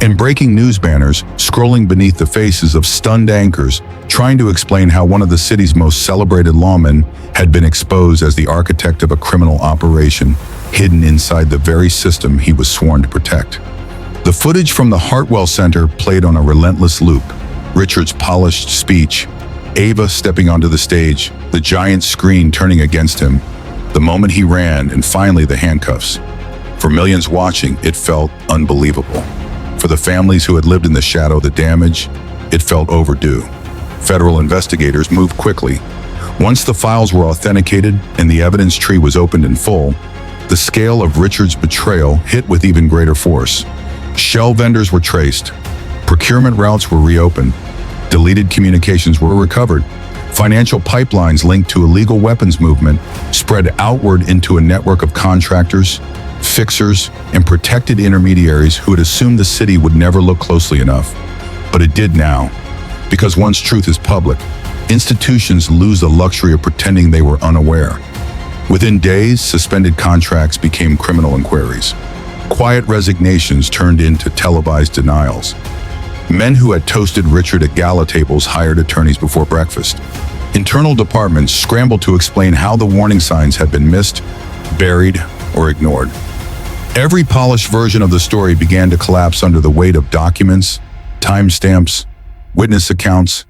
and breaking news banners scrolling beneath the faces of stunned anchors trying to explain how one of the city's most celebrated lawmen had been exposed as the architect of a criminal operation hidden inside the very system he was sworn to protect. The footage from the Hartwell Center played on a relentless loop. Richard's polished speech, Ava stepping onto the stage, the giant screen turning against him, the moment he ran, and finally the handcuffs. For millions watching, it felt unbelievable. For the families who had lived in the shadow of the damage, it felt overdue. Federal investigators moved quickly. Once the files were authenticated and the evidence tree was opened in full, the scale of Richard's betrayal hit with even greater force. Shell vendors were traced, procurement routes were reopened, deleted communications were recovered, financial pipelines linked to illegal weapons movement spread outward into a network of contractors, fixers, and protected intermediaries who had assumed the city would never look closely enough. But it did now. Because once truth is public, institutions lose the luxury of pretending they were unaware. Within days, suspended contracts became criminal inquiries. Quiet resignations turned into televised denials. Men who had toasted Richard at gala tables hired attorneys before breakfast. Internal departments scrambled to explain how the warning signs had been missed, buried, or ignored. Every polished version of the story began to collapse under the weight of documents, timestamps, witness accounts,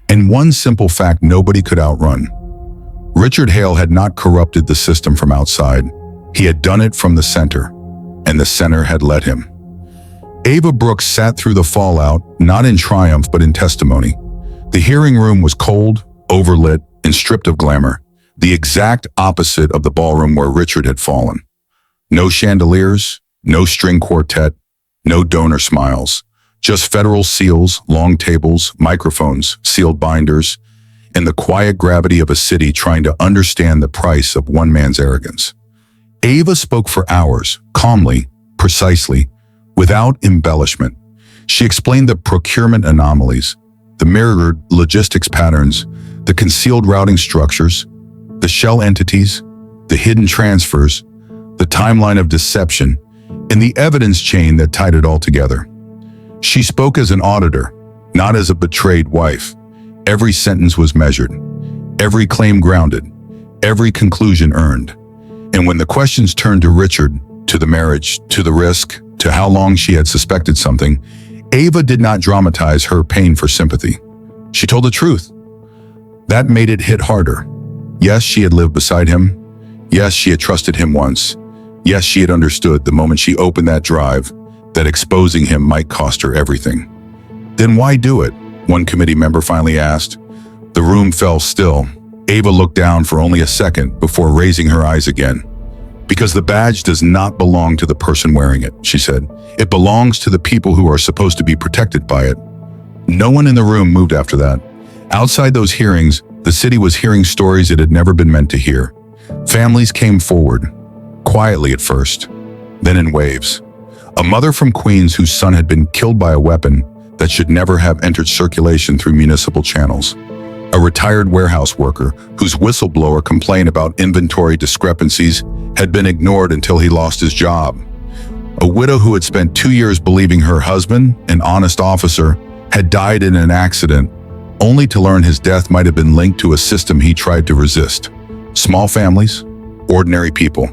and one simple fact nobody could outrun. Richard Hale had not corrupted the system from outside. He had done it from the center, and the center had let him. Ava Brooks sat through the fallout, not in triumph but in testimony. The hearing room was cold, overlit, and stripped of glamour, the exact opposite of the ballroom where Richard had fallen. No chandeliers, no string quartet, no donor smiles, just federal seals, long tables, microphones, sealed binders, and the quiet gravity of a city trying to understand the price of one man's arrogance. Ava spoke for hours, calmly, precisely, without embellishment. She explained the procurement anomalies, the mirrored logistics patterns, the concealed routing structures, the shell entities, the hidden transfers, the timeline of deception, and the evidence chain that tied it all together. She spoke as an auditor, not as a betrayed wife. Every sentence was measured, every claim grounded, every conclusion earned. And when the questions turned to Richard, to the marriage, to the risk, to how long she had suspected something, Ava did not dramatize her pain for sympathy. She told the truth. That made it hit harder. Yes, she had lived beside him. Yes, she had trusted him once. Yes, she had understood the moment she opened that drive that exposing him might cost her everything. Then why do it? One committee member finally asked. The room fell still. Ava looked down for only a second before raising her eyes again. Because the badge does not belong to the person wearing it, she said. It belongs to the people who are supposed to be protected by it. No one in the room moved after that. Outside those hearings, the city was hearing stories it had never been meant to hear. Families came forward, quietly at first, then in waves. A mother from Queens whose son had been killed by a weapon that should never have entered circulation through municipal channels. A retired warehouse worker whose whistleblower complaint about inventory discrepancies had been ignored until he lost his job. A widow who had spent 2 years believing her husband, an honest officer, had died in an accident, only to learn his death might have been linked to a system he tried to resist. Small families, ordinary people.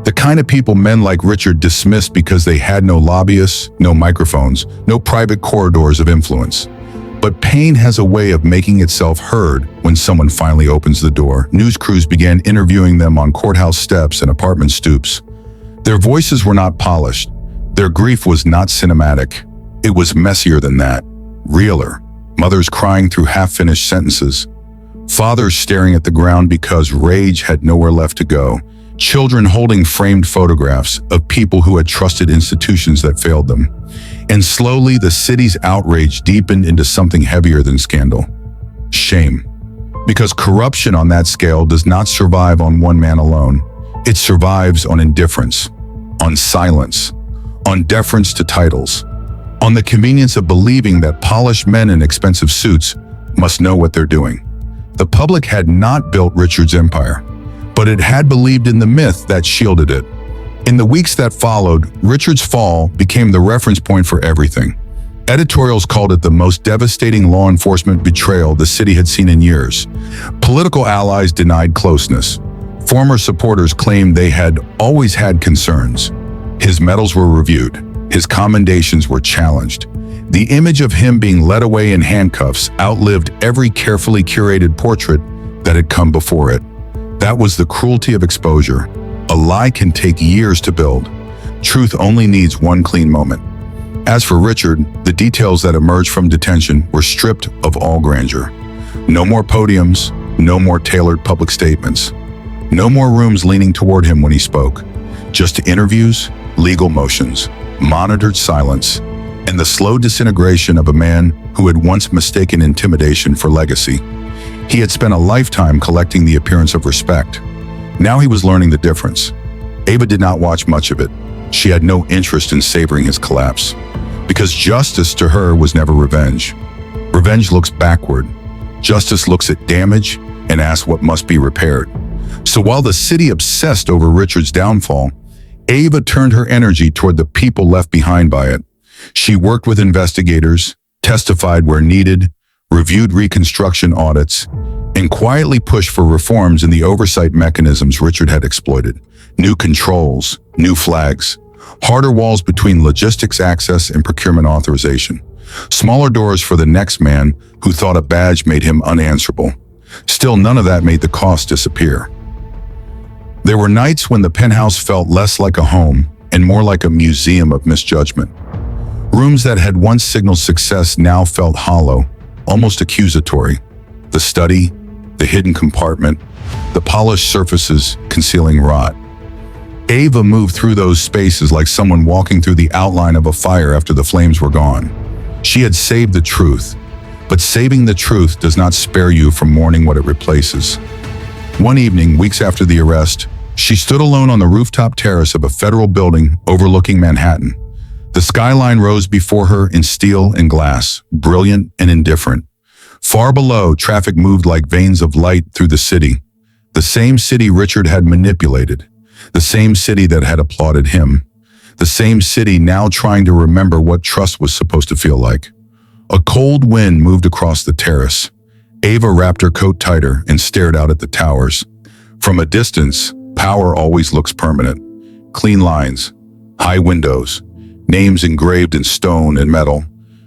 The kind of people men like Richard dismissed because they had no lobbyists, no microphones, no private corridors of influence. But pain has a way of making itself heard when someone finally opens the door. News crews began interviewing them on courthouse steps and apartment stoops. Their voices were not polished. Their grief was not cinematic. It was messier than that, realer. Mothers crying through half-finished sentences. Fathers staring at the ground because rage had nowhere left to go. Children holding framed photographs of people who had trusted institutions that failed them. And slowly, the city's outrage deepened into something heavier than scandal. Shame. Because corruption on that scale does not survive on one man alone. It survives on indifference, on silence, on deference to titles, on the convenience of believing that polished men in expensive suits must know what they're doing. The public had not built Richard's empire, but it had believed in the myth that shielded it. In the weeks that followed, Richard's fall became the reference point for everything. Editorials called it the most devastating law enforcement betrayal the city had seen in years. Political allies denied closeness. Former supporters claimed they had always had concerns. His medals were reviewed. His commendations were challenged. The image of him being led away in handcuffs outlived every carefully curated portrait that had come before it. That was the cruelty of exposure. A lie can take years to build. Truth only needs one clean moment. As for Richard, the details that emerged from detention were stripped of all grandeur. No more podiums, no more tailored public statements. No more rooms leaning toward him when he spoke. Just interviews, legal motions, monitored silence, and the slow disintegration of a man who had once mistaken intimidation for legacy. He had spent a lifetime collecting the appearance of respect. Now he was learning the difference. Ava did not watch much of it. She had no interest in savoring his collapse, because justice to her was never revenge. Revenge looks backward. Justice looks at damage and asks what must be repaired. So while the city obsessed over Richard's downfall, Ava turned her energy toward the people left behind by it. She worked with investigators, testified where needed, reviewed reconstruction audits, and quietly pushed for reforms in the oversight mechanisms Richard had exploited. New controls, new flags, harder walls between logistics access and procurement authorization, smaller doors for the next man who thought a badge made him unanswerable. Still, none of that made the cost disappear. There were nights when the penthouse felt less like a home and more like a museum of misjudgment. Rooms that had once signaled success now felt hollow, almost accusatory. The study, the hidden compartment, the polished surfaces concealing rot. Ava moved through those spaces like someone walking through the outline of a fire after the flames were gone. She had saved the truth, but saving the truth does not spare you from mourning what it replaces. One evening, weeks after the arrest, she stood alone on the rooftop terrace of a federal building overlooking Manhattan. The skyline rose before her in steel and glass, brilliant and indifferent. Far below, traffic moved like veins of light through the city. The same city Richard had manipulated. The same city that had applauded him. The same city now trying to remember what trust was supposed to feel like. A cold wind moved across the terrace. Ava wrapped her coat tighter and stared out at the towers. From a distance, power always looks permanent. Clean lines, high windows, names engraved in stone and metal.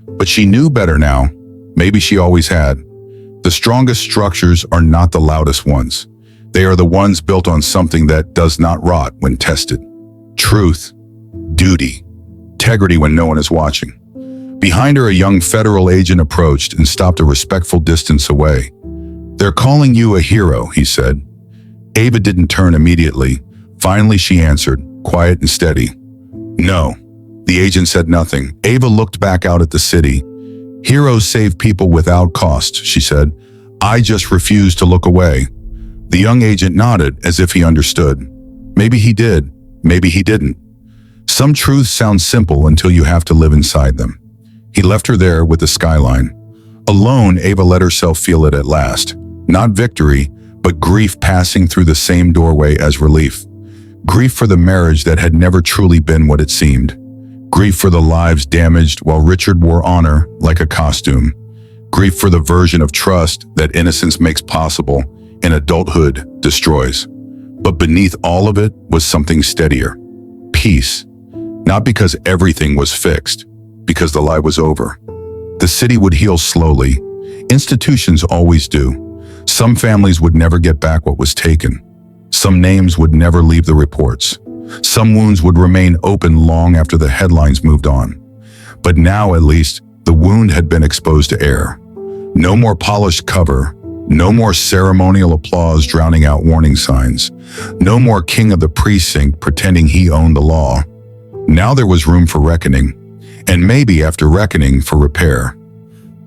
But she knew better now. Maybe she always had. The strongest structures are not the loudest ones. They are the ones built on something that does not rot when tested. Truth, duty, integrity when no one is watching. Behind her, a young federal agent approached and stopped a respectful distance away. "They're calling you a hero," he said. Ava didn't turn immediately. Finally, she answered, quiet and steady. "No." The agent said nothing. Ava looked back out at the city. "Heroes save people without cost," she said. "I just refuse to look away." The young agent nodded as if he understood. Maybe he did, maybe he didn't. Some truths sound simple until you have to live inside them. He left her there with the skyline. Alone, Ava let herself feel it at last. Not victory, but grief passing through the same doorway as relief. Grief for the marriage that had never truly been what it seemed. Grief for the lives damaged while Richard wore honor like a costume. Grief for the version of trust that innocence makes possible and adulthood destroys. But beneath all of it was something steadier. Peace. Not because everything was fixed, because the lie was over. The city would heal slowly. Institutions always do. Some families would never get back what was taken. Some names would never leave the reports. Some wounds would remain open long after the headlines moved on. But now, at least, the wound had been exposed to air. No more polished cover. No more ceremonial applause drowning out warning signs. No more king of the precinct pretending he owned the law. Now there was room for reckoning. And maybe after reckoning, for repair.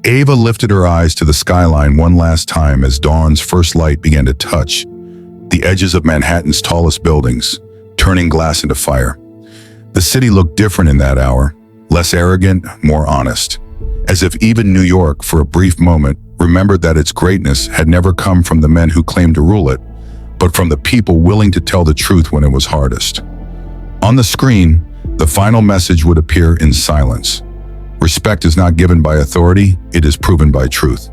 Ava lifted her eyes to the skyline one last time as dawn's first light began to touch the edges of Manhattan's tallest buildings, turning glass into fire. The city looked different in that hour, less arrogant, more honest. As if even New York, for a brief moment, remembered that its greatness had never come from the men who claimed to rule it, but from the people willing to tell the truth when it was hardest. On the screen, the final message would appear in silence. Respect is not given by authority, it is proven by truth.